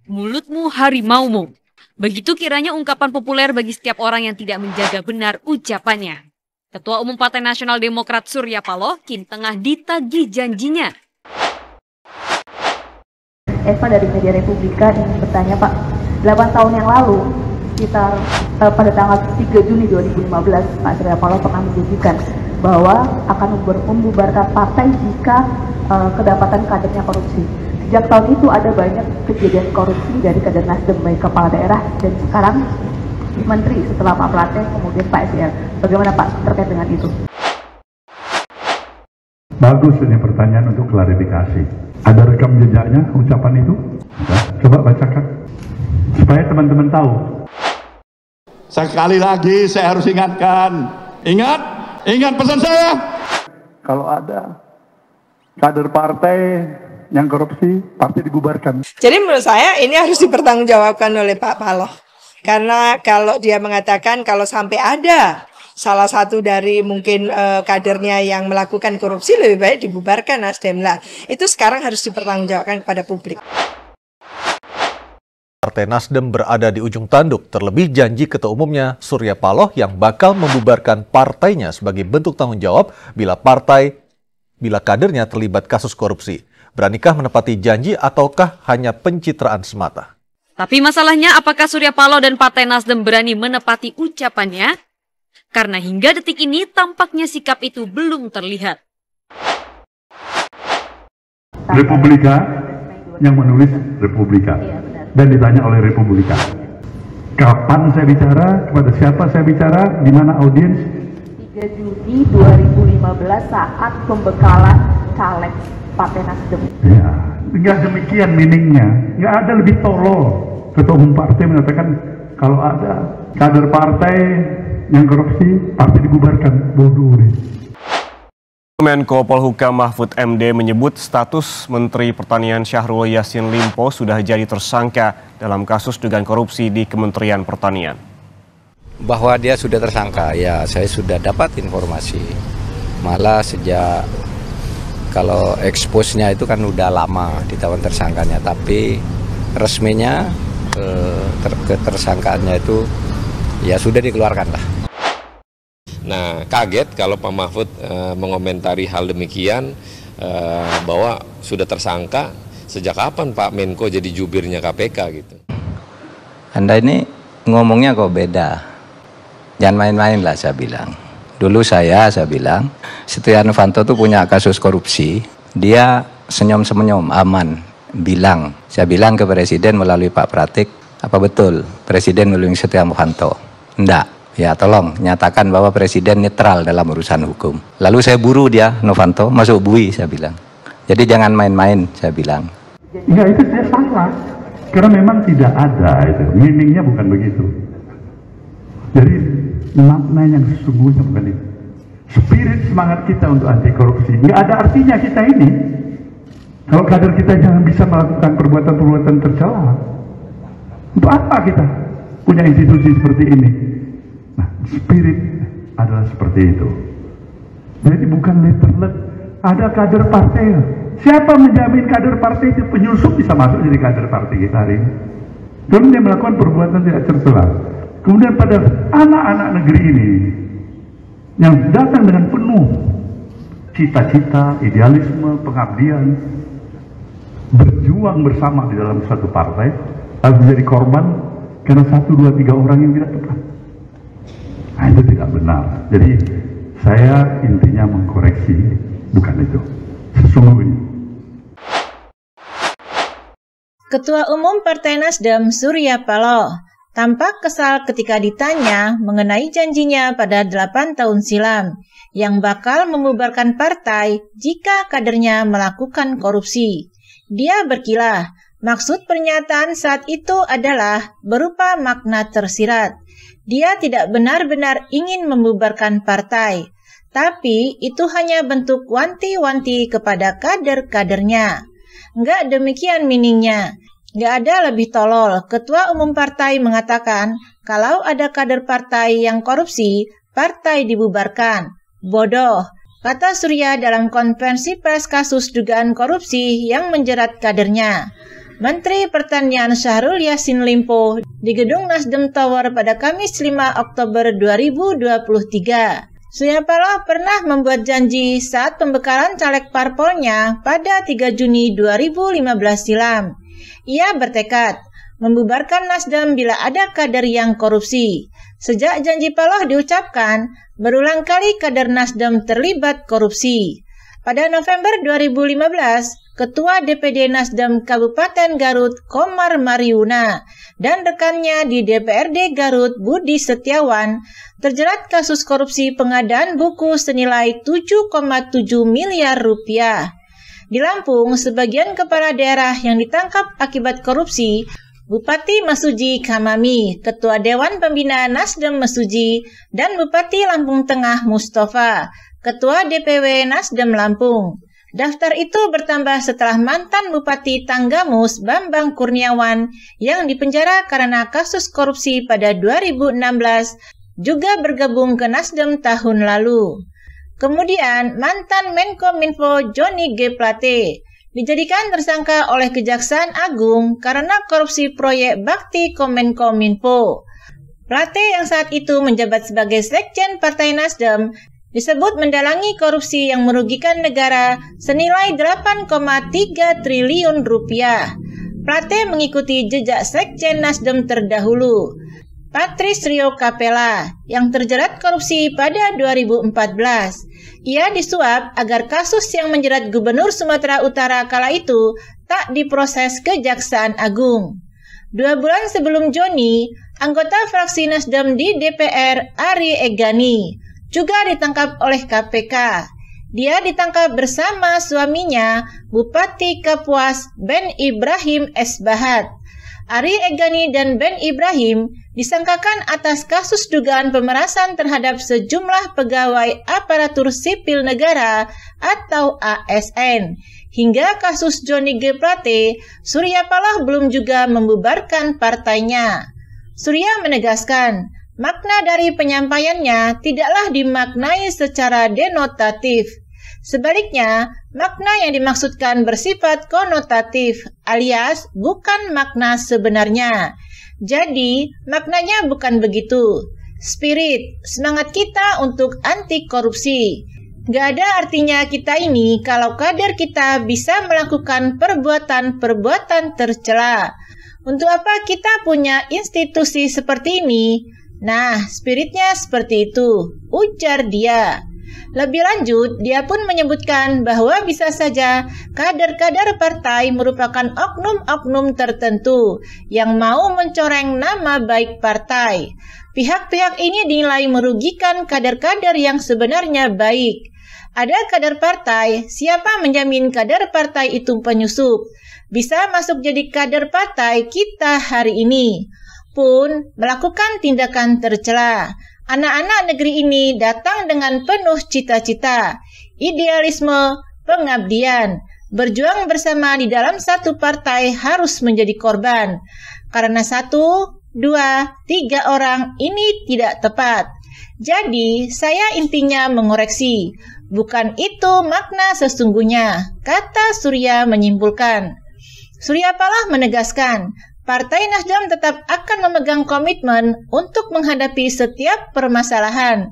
Mulutmu harimaumu. Begitu kiranya ungkapan populer bagi setiap orang yang tidak menjaga benar ucapannya. Ketua Umum Partai Nasional Demokrat Surya Paloh kini tengah ditagih janjinya. Eva dari Media Republika ingin bertanya Pak, 8 tahun yang lalu, sekitar pada tanggal 3 Juni 2015, Pak Surya Paloh pernah menjanjikan bahwa akan membubarkan partai jika kedapatan kadernya korupsi. Sejak tahun itu ada banyak kejadian korupsi dari kader Nasdem, baik kepala daerah dan sekarang menteri setelah Pak Plate, kemudian Pak SL. Bagaimana Pak terkait dengan itu? Bagus ini pertanyaan untuk klarifikasi. Ada rekam jejaknya ucapan itu? Coba bacakan supaya teman-teman tahu. Sekali lagi saya harus ingatkan, ingat pesan saya. Kalau ada kader partai yang korupsi, partai dibubarkan. Jadi menurut saya ini harus dipertanggungjawabkan oleh Pak Paloh. Karena kalau dia mengatakan kalau sampai ada salah satu dari mungkin kadernya yang melakukan korupsi, lebih baik dibubarkan Nasdem lah. Itu sekarang harus dipertanggungjawabkan kepada publik. Partai Nasdem berada di ujung tanduk, terlebih janji Ketua Umumnya Surya Paloh yang bakal membubarkan partainya sebagai bentuk tanggung jawab bila kadernya terlibat kasus korupsi. Beranikah menepati janji ataukah hanya pencitraan semata? Tapi masalahnya apakah Surya Paloh dan Partai Nasdem berani menepati ucapannya? Karena hingga detik ini tampaknya sikap itu belum terlihat. Republika yang menulis Republika dan ditanya oleh Republika. Kapan saya bicara, kepada siapa saya bicara, di mana audiens? 3 Juni 2015 saat pembekalan caleg Partai Nasdem. Ya, nggak demikian meaningnya. Nggak ada lebih tolol. Ketua Umum Partai mengatakan kalau ada kader partai yang korupsi, partai dibubarkan. Bodoh deh. Menko Polhukam Mahfud MD menyebut status Menteri Pertanian Syahrul Yassin Limpo sudah jadi tersangka dalam kasus dugaan korupsi di Kementerian Pertanian. Bahwa dia sudah tersangka, ya saya sudah dapat informasi. Malah sejak kalau expose-nya itu kan udah lama ditawan tersangkanya, tapi resminya ketersangkaannya itu ya sudah dikeluarkan lah. Nah, kaget kalau Pak Mahfud mengomentari hal demikian, bahwa sudah tersangka. Sejak kapan Pak Menko jadi jubirnya KPK gitu? Anda ini ngomongnya kok beda. Jangan main-main lah saya bilang. Dulu saya bilang, Setia Novanto tuh punya kasus korupsi. Dia senyum-senyum, aman. Saya bilang ke Presiden melalui Pak Pratik, apa betul Presiden melalui Setia Novanto? Enggak. Ya tolong nyatakan bahwa Presiden netral dalam urusan hukum. Lalu saya buru dia, Novanto, masuk bui, saya bilang. Jadi jangan main-main, saya bilang. Ya itu saya salah. Karena memang tidak ada itu. Meaningnya bukan begitu. Jadi makna yang sesungguhnya bukan itu. Spirit semangat kita untuk anti korupsi. Nggak ada artinya kita ini. Kalau kader kita jangan bisa melakukan perbuatan-perbuatan tercela. Untuk apa kita punya institusi seperti ini? Nah, spirit adalah seperti itu. Jadi bukan letterlet. Ada kader partai. Siapa menjamin kader partai itu penyusup bisa masuk jadi kader partai kita hari ini? Kemudian dia melakukan perbuatan tidak tercela. Kemudian pada anak-anak negeri ini yang datang dengan penuh cita-cita, idealisme, pengabdian, berjuang bersama di dalam satu partai, harus menjadi korban karena 1, 2, 3 orang yang tidak tepat. Nah, itu tidak benar. Jadi saya intinya mengkoreksi, bukan itu. Sesungguhnya. Ketua Umum Partai Nasdem Surya Paloh tampak kesal ketika ditanya mengenai janjinya pada 8 tahun silam yang bakal membubarkan partai jika kadernya melakukan korupsi. Dia berkilah, maksud pernyataan saat itu adalah berupa makna tersirat. Dia tidak benar-benar ingin membubarkan partai, tapi itu hanya bentuk wanti-wanti kepada kader-kadernya. Nggak demikian meaningnya. Nggak ada lebih tolol. Ketua Umum Partai mengatakan kalau ada kader partai yang korupsi, partai dibubarkan. Bodoh, kata Surya dalam konferensi pers kasus dugaan korupsi yang menjerat kadernya. Menteri Pertanian Syahrul Yassin Limpo di Gedung Nasdem Tower pada Kamis 5 Oktober 2023. Surya Paloh pernah membuat janji saat pembekalan caleg parpolnya pada 3 Juni 2015 silam. Ia bertekad membubarkan Nasdem bila ada kader yang korupsi. Sejak janji Paloh diucapkan, berulang kali kader Nasdem terlibat korupsi. Pada November 2015, Ketua DPD Nasdem Kabupaten Garut Komar Mariuna dan rekannya di DPRD Garut Budi Setiawan terjerat kasus korupsi pengadaan buku senilai 7,7 miliar rupiah. Di Lampung, sebagian kepala daerah yang ditangkap akibat korupsi, Bupati Mesuji Kamami, Ketua Dewan Pembina Nasdem Mesuji, dan Bupati Lampung Tengah Mustafa, Ketua DPW Nasdem Lampung. Daftar itu bertambah setelah mantan Bupati Tanggamus Bambang Kurniawan yang dipenjara karena kasus korupsi pada 2016 juga bergabung ke Nasdem tahun lalu. Kemudian mantan Menkominfo Johnny G. Plate dijadikan tersangka oleh Kejaksaan Agung karena korupsi proyek bakti Kemenkominfo. Plate yang saat itu menjabat sebagai Sekjen Partai Nasdem disebut mendalangi korupsi yang merugikan negara senilai 8,3 triliun rupiah. Plate mengikuti jejak Sekjen Nasdem terdahulu, Patris Rio Capella, yang terjerat korupsi pada 2014. Ia disuap agar kasus yang menjerat Gubernur Sumatera Utara kala itu tak diproses Kejaksaan Agung. 2 bulan sebelum Joni, anggota fraksi Nasdem di DPR Ari Egani juga ditangkap oleh KPK. Dia ditangkap bersama suaminya, Bupati Kapuas Ben Ibrahim S. Bahat. Ari Egani dan Ben Ibrahim disangkakan atas kasus dugaan pemerasan terhadap sejumlah pegawai aparatur sipil negara atau ASN. Hingga kasus Johnny G. Plate, Surya Paloh belum juga membubarkan partainya. Surya menegaskan, makna dari penyampaiannya tidaklah dimaknai secara denotatif. Sebaliknya, makna yang dimaksudkan bersifat konotatif, alias bukan makna sebenarnya. Jadi, maknanya bukan begitu. Spirit, semangat kita untuk anti korupsi. Gak ada artinya kita ini kalau kader kita bisa melakukan perbuatan-perbuatan tercela. Untuk apa kita punya institusi seperti ini? Nah, spiritnya seperti itu, ujar dia. Lebih lanjut, dia pun menyebutkan bahwa bisa saja kader-kader partai merupakan oknum-oknum tertentu yang mau mencoreng nama baik partai. Pihak-pihak ini dinilai merugikan kader-kader yang sebenarnya baik. Ada kader partai, siapa menjamin kader partai itu penyusup? Bisa masuk jadi kader partai kita hari ini pun melakukan tindakan tercela. Anak-anak negeri ini datang dengan penuh cita-cita, idealisme, pengabdian. Berjuang bersama di dalam satu partai harus menjadi korban. Karena 1, 2, 3 orang ini tidak tepat. Jadi, saya intinya mengoreksi. Bukan itu makna sesungguhnya, kata Surya menyimpulkan. Surya Paloh menegaskan, Partai Nasdem tetap akan memegang komitmen untuk menghadapi setiap permasalahan.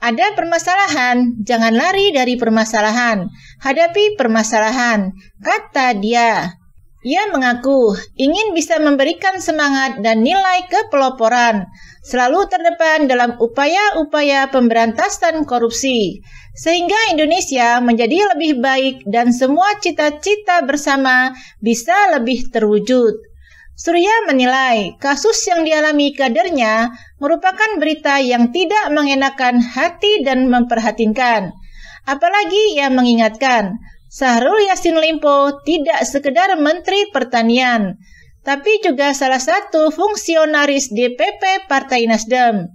Ada permasalahan, jangan lari dari permasalahan. Hadapi permasalahan, kata dia. Ia mengaku ingin bisa memberikan semangat dan nilai kepeloporan, selalu terdepan dalam upaya-upaya pemberantasan korupsi, sehingga Indonesia menjadi lebih baik dan semua cita-cita bersama bisa lebih terwujud. Surya menilai kasus yang dialami kadernya merupakan berita yang tidak mengenakan hati dan memprihatinkan. Apalagi ia mengingatkan, Syahrul Yassin Limpo tidak sekedar Menteri Pertanian, tapi juga salah satu fungsionaris DPP Partai Nasdem.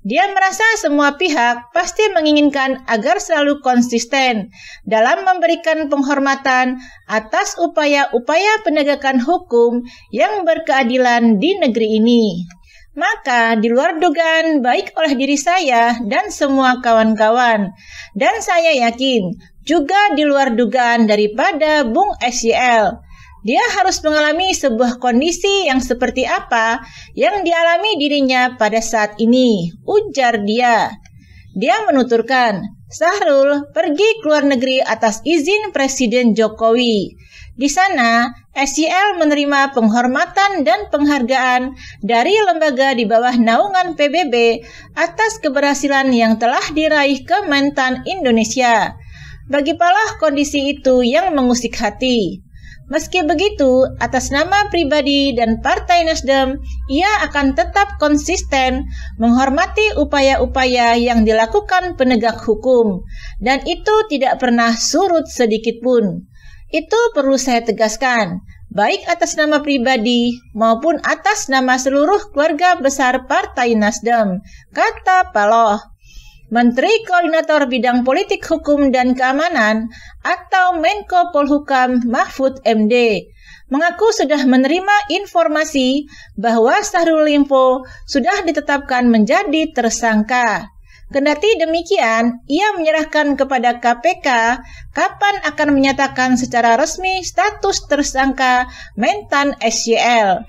Dia merasa semua pihak pasti menginginkan agar selalu konsisten dalam memberikan penghormatan atas upaya-upaya penegakan hukum yang berkeadilan di negeri ini. Maka di luar dugaan baik oleh diri saya dan semua kawan-kawan, dan saya yakin juga di luar dugaan daripada Bung SYL, Dia harus mengalami sebuah kondisi yang seperti apa yang dialami dirinya pada saat ini, ujar dia. Dia menuturkan, Syahrul pergi ke luar negeri atas izin Presiden Jokowi. Di sana, SYL menerima penghormatan dan penghargaan dari lembaga di bawah naungan PBB atas keberhasilan yang telah diraih Kementan Indonesia. Bagi Paloh, kondisi itu yang mengusik hati. Meski begitu, atas nama pribadi dan Partai Nasdem, ia akan tetap konsisten menghormati upaya-upaya yang dilakukan penegak hukum, dan itu tidak pernah surut sedikit pun. Itu perlu saya tegaskan, baik atas nama pribadi maupun atas nama seluruh keluarga besar Partai Nasdem, kata Paloh. Menteri Koordinator Bidang Politik Hukum dan Keamanan atau Menko Polhukam Mahfud MD mengaku sudah menerima informasi bahwa Syahrul Limpo sudah ditetapkan menjadi tersangka. Kendati demikian, ia menyerahkan kepada KPK kapan akan menyatakan secara resmi status tersangka Mentan SYL.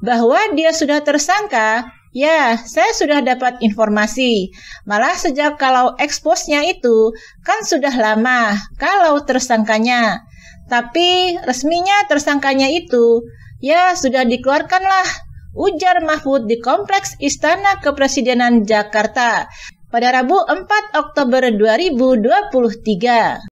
Bahwa dia sudah tersangka, ya, saya sudah dapat informasi. Malah sejak kalau eksposnya itu kan sudah lama kalau tersangkanya. Tapi resminya tersangkanya itu ya sudah dikeluarkanlah, ujar Mahfud di Kompleks Istana Kepresidenan Jakarta pada Rabu 4 Oktober 2023.